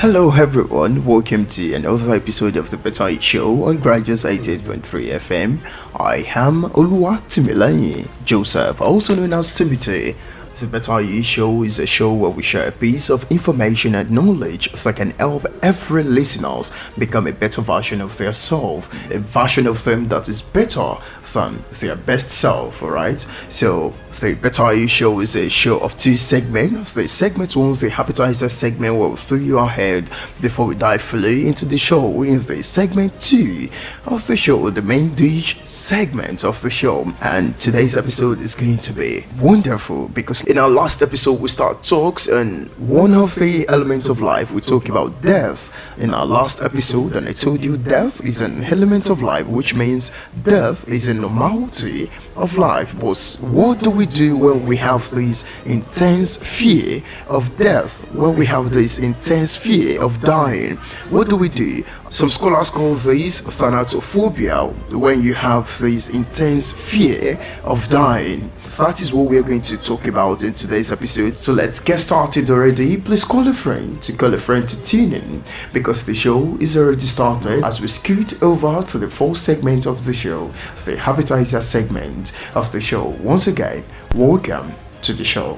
Hello everyone, welcome to another episode of the Better Eat Show on Graduates 88.3 FM. I am Oluwatimilayi Joseph, also known as Timothy. The Better Eat Show is a show where we share a piece of information and knowledge that can help every listeners become a better version of their self, a version of them that is better than their best self, alright? So the Better Eat Show is a show of two segments. The segment one, the appetizer segment, will fill you ahead before we dive fully into the show. In the segment two of the show, the main dish segment of the show, and today's episode is going to be wonderful because in our last episode we start talks on one of the elements of life. We talk about death in our last episode, and I told you death is an element of life, which means death is a normality of life. But what do we do when we have this intense fear of death, when we have this intense fear of dying? What do we do? Some scholars call this Thanatophobia, when you have this intense fear of dying. That is what we are going to talk about in today's episode. So let's get started already. Please call a friend to tune in, because the show is already started as we scoot over to the fourth segment of the show, the appetizer segment of the show. Once again, welcome to the show.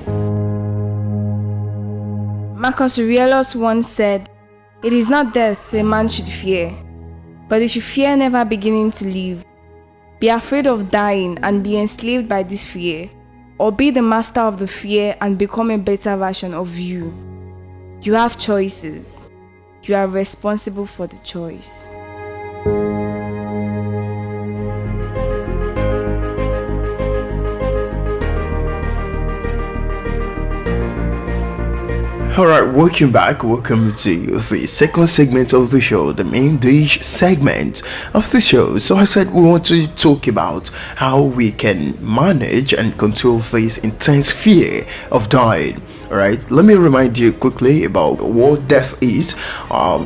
Marcus Aurelius once said, "It is not death a man should fear, but he should fear never beginning to live. Be afraid of dying and be enslaved by this fear, or be the master of the fear and become a better version of you. You have choices. You are responsible for the choice." Alright, welcome back. Welcome to the second segment of the show, the main dish segment of the show. So I said we want to talk about how we can manage and control this intense fear of dying. Alright, let me remind you quickly about what death is.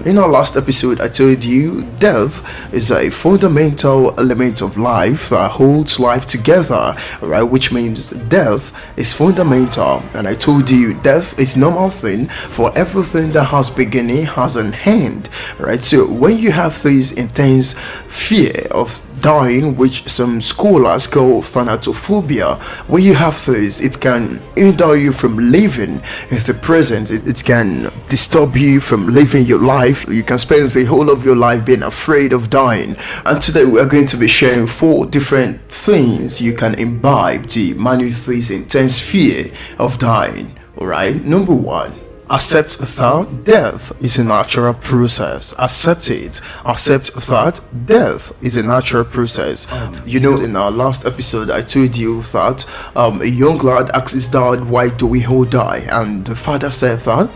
In our last episode, I told you death is a fundamental element of life that holds life together, alright, which means death is fundamental. And I told you death is normal thing, for everything that has beginning has an end, right? So when you have this intense fear of dying, which some scholars call Thanatophobia, when you have this, it can hinder you from living in the present. It can disturb you from living your life. You can spend the whole of your life being afraid of dying. And today we are going to be sharing 4 different things you can imbibe to manage this intense fear of dying. Alright, number 1, accept that death is a natural process. Accept it. Accept that death is a natural process. In our last episode, I told you that a young lad asked his dad, "Why do we all die?" And the father said that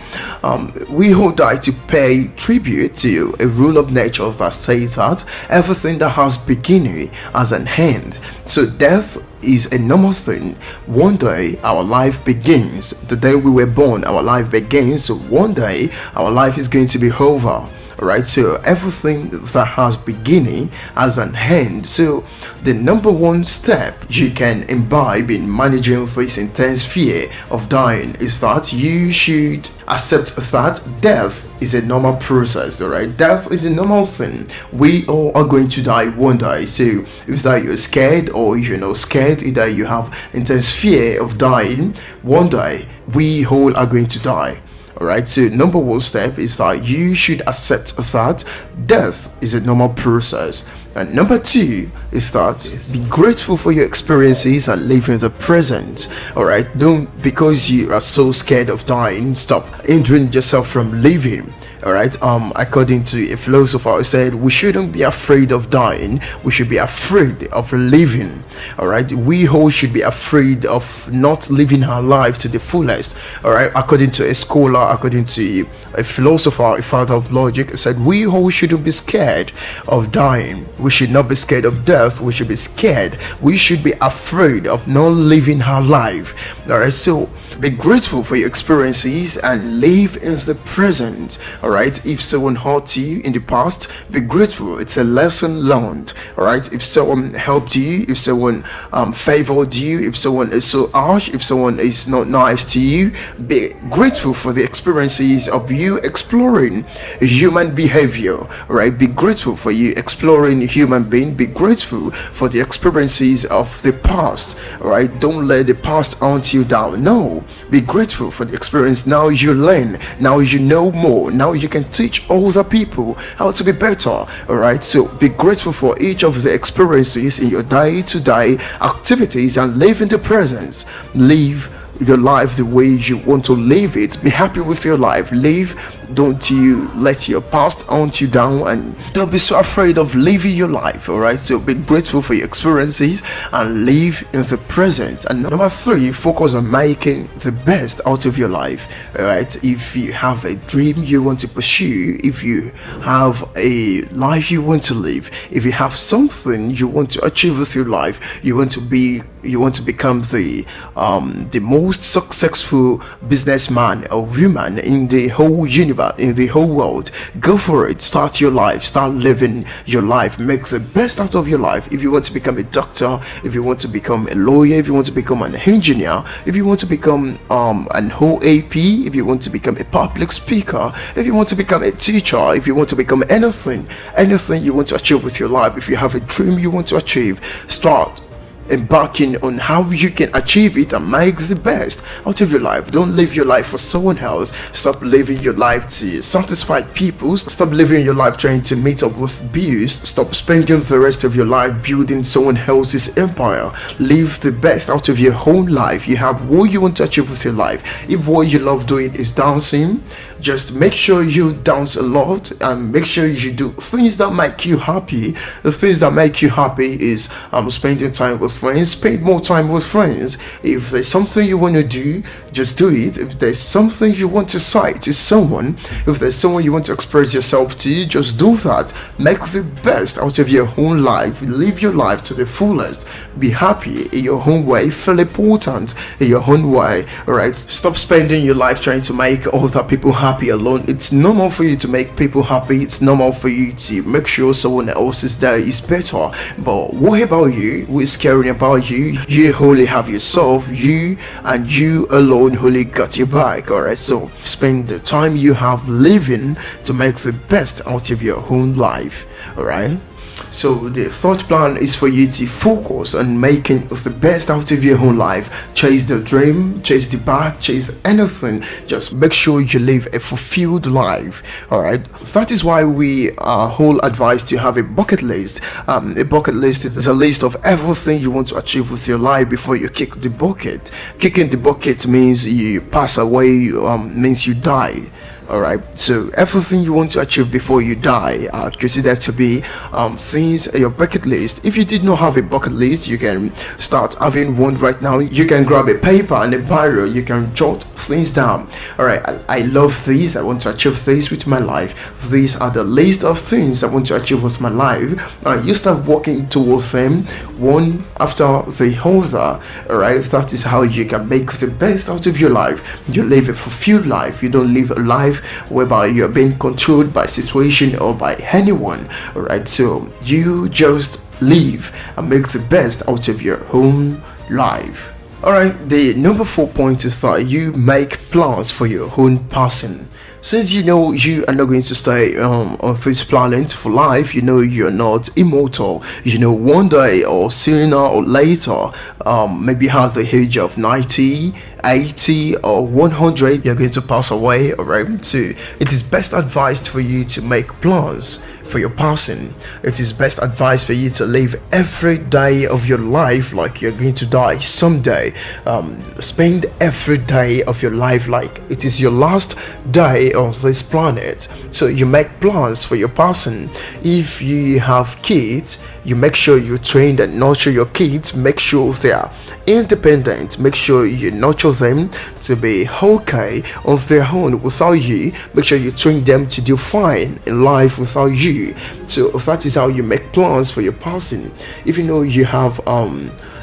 we all die to pay tribute to a rule of nature that says that everything that has beginning has an end. So death is a normal thing. One day our life begins. The day we were born, our life begins. So one day our life is going to be over. Alright, so everything that has beginning has an end. So the number 1 step you can imbibe in managing this intense fear of dying is that you should accept that death is a normal process. Alright, death is a normal thing. We all are going to die one day. So if that you're scared or you're not scared, either you have intense fear of dying, one day we all are going to die. Alright, so number 1 step is that you should accept that death is a normal process. And number 2 is that be grateful for your experiences and live in the present. Alright, don't, because you are so scared of dying, stop hindering yourself from living. Alright, according to a philosopher who said we shouldn't be afraid of dying, we should be afraid of living. Alright, we all should be afraid of not living our life to the fullest. Alright, according to a scholar, according to a philosopher, a father of logic, who said we all shouldn't be scared of dying. We should not be scared of death. We should be scared. We should be afraid of not living our life. Alright, so Be grateful for your experiences and live in the present. All right. If someone hurt you in the past, be grateful. It's a lesson learned. All right. If someone helped you, if someone favored you, if someone is so harsh, if someone is not nice to you, be grateful for the experiences of you exploring human behavior. All right. Be grateful for you exploring human being. Be grateful for the experiences of the past. All right. Don't let the past hunt you down. No, be grateful for the experience. Now you learn, now you know more, now you can teach other people how to be better. All right, so be grateful for each of the experiences in your day-to-day activities and live in the presence. Live your life the way you want to live it. Be happy with your life. Live. Don't you let your past hunt you down, and don't be so afraid of living your life. All right, so be grateful for your experiences and live in the present. And number 3, focus on making the best out of your life. All right, if you have a dream you want to pursue, if you have a life you want to live, if you have something you want to achieve with your life, you want to become the most successful businessman or woman in the whole universe, in the whole world, go for it. Start your life, start living your life, make the best out of your life. If you want to become a doctor, if you want to become a lawyer, if you want to become an engineer, if you want to become an OAP, if you want to become a public speaker, if you want to become a teacher, if you want to become anything you want to achieve with your life, if you have a dream you want to achieve, start embarking on how you can achieve it and make the best out of your life. Don't live your life for someone else. Stop living your life to satisfy people. Stop living your life trying to meet up with bills. Stop spending the rest of your life building someone else's empire. Live the best out of your own life. You have what you want to achieve with your life. If what you love doing is dancing, just make sure you dance a lot and make sure you do things that make you happy. The things that make you happy is spending time with friends. Spend more time with friends. If there's something you want to do, just do it. If there's something you want to say to someone, if there's someone you want to express yourself to, just do that. Make the best out of your own life. Live your life to the fullest. Be happy in your own way. Feel important in your own way. Alright, stop spending your life trying to make other people happy alone. It's normal for you to make people happy. It's normal for you to make sure someone else's day is better. But what about you? Who is caring about you? You only have yourself. You and you alone only got your back. Alright, so spend the time you have living to make the best out of your own life. Alright, so the third plan is for you to focus on making the best out of your own life. Chase the dream, chase the bag, chase anything. Just make sure you live a fulfilled life. Alright, that is why we whole advise to have a bucket list. A bucket list is a list of everything you want to achieve with your life before you kick the bucket. Kicking the bucket means you pass away, means you die. Alright, so everything you want to achieve before you die, consider to be things in your bucket list. If you did not have a bucket list, you can start having one right now. You can grab a paper and a biro, you can jot things down. Alright, I love these, I want to achieve this with my life. These are the list of things I want to achieve with my life. You start working towards them one after the other. Alright, that is how you can make the best out of your life. You live a fulfilled life. You don't live a life whereby you're being controlled by situation or by anyone. All right, so you just live and make the best out of your own life. All right, the number 4 point is that you make plans for your own person. Since you know you are not going to stay on this planet for life, you know you're not immortal, you know one day or sooner or later, maybe at the age of 90, 80 or 100, you're going to pass away. Alright, so it is best advised for you to make plans for your passing. It is best advice for you to live every day of your life like you're going to die someday. Spend every day of your life like it is your last day on this planet. So you make plans for your passing. If you have kids, you make sure you train and nurture your kids. Make sure they are independent. Make sure you nurture them to be okay on their own without you. Make sure you train them to do fine in life without you. So that is how you make plans for your passing. If you know you have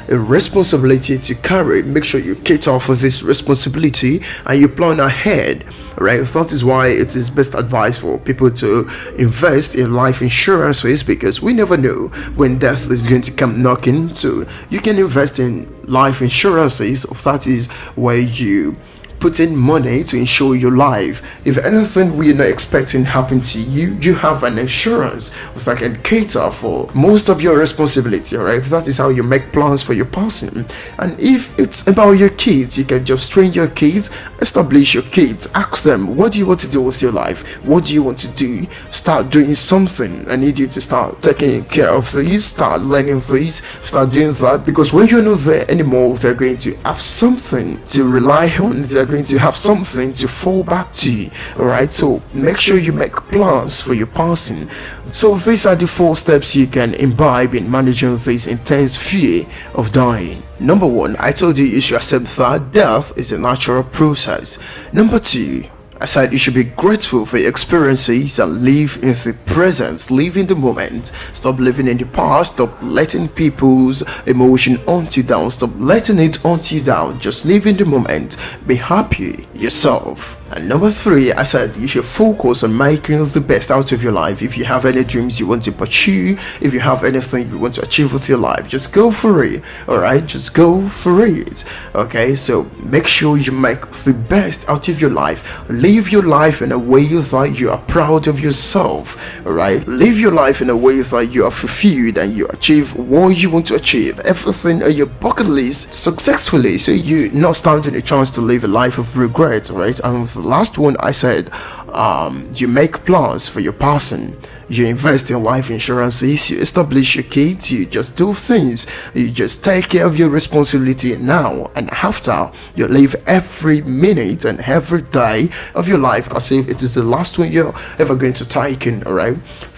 a responsibility to carry. Make sure you cater for this responsibility and you plan ahead. Right, that is why it is best advice for people to invest in life insurances, because we never know when death is going to come knocking. So you can invest in life insurances. That is where you put in money to insure your life. If anything we're not expecting happen to you, you have an insurance that can cater for most of your responsibility. All right, that is how you make plans for your person. And if it's about your kids, you can just train your kids, establish your kids, ask them, what do you want to do with your life? What do you want to do? Start doing something. I need you to start taking care of this, start learning this, start doing that, because when you're not there anymore, they're going to have something to rely on. They're going to have something to fall back to. All right, so make sure you make plans for your person. So these are the 4 steps you can imbibe in managing this intense fear of dying. Number 1, I told you should accept that death is a natural process. Number 2, I said you should be grateful for your experiences and live in the present, live in the moment. Stop living in the past. Stop letting people's emotion hunt you down. Stop letting it hunt you down. Just live in the moment. Be happy yourself. And number 3, I said you should focus on making the best out of your life. If you have any dreams you want to pursue, if you have anything you want to achieve with your life, just go for it. Alright, just go for it. Okay, so make sure you make the best out of your life. Live your life in a way that you are proud of yourself. Alright, live your life in a way that you are fulfilled and you achieve what you want to achieve. Everything on your bucket list successfully, so you not standing a chance to live a life of regret. Alright, and the last one I said, you make plans for your person. You invest in life insurances, you establish your kids, you just do things, you just take care of your responsibility now and after. You live every minute and every day of your life as if it is the last one you're ever going to take in. All right,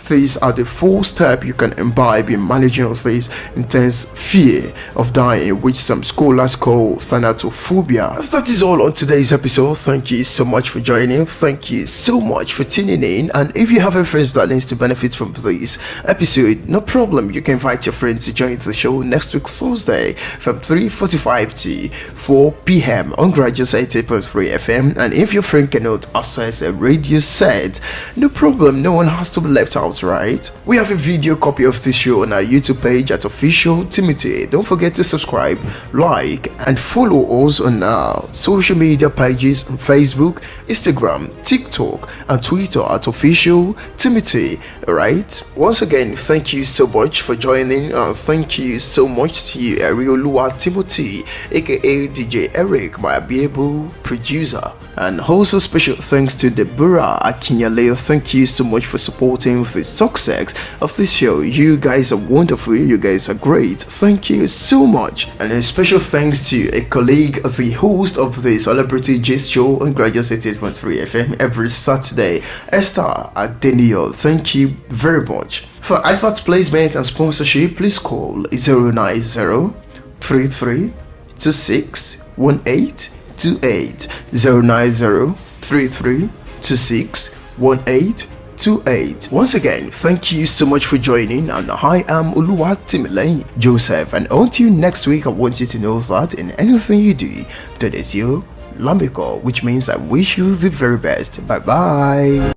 these are the 4 steps you can imbibe in managing this intense fear of dying, which some scholars call Thanatophobia. That is all on today's episode. Thank you so much for joining. Thank you so much for tuning in. And if you have a friend that needs to benefit from this episode, no problem, you can invite your friends to join the show next week Thursday from 3:45 to 4 p.m. on Graduate 80.3 FM. And if your friend cannot access a radio set, no problem, no one has to be left out, right? We have a video copy of this show on our YouTube page at Official Timothy. Don't forget to subscribe, like, and follow us on our social media pages on Facebook, Instagram, TikTok, and Twitter at Official Timothy. Alright, once again, thank you so much for joining. Thank you so much to you, Ariolua Timothy, aka DJ Eric, my able producer. And also special thanks to Deborah Akinyale. Thank you so much for supporting the success of this show. You guys are wonderful, you guys are great. Thank you so much. And a special thanks to a colleague, the host of the Celebrity Gist Show on Graduate 80.3 FM every Saturday, Esther Adeniel. Thank you very much. For advert placement and sponsorship, please call 090 33 26 1828 090 33 26 1828. Once again, thank you so much for joining, and I am Oluwatimilei Joseph, and until next week, I want you to know that in anything you do, that is you Lambiko, which means I wish you the very best. Bye bye.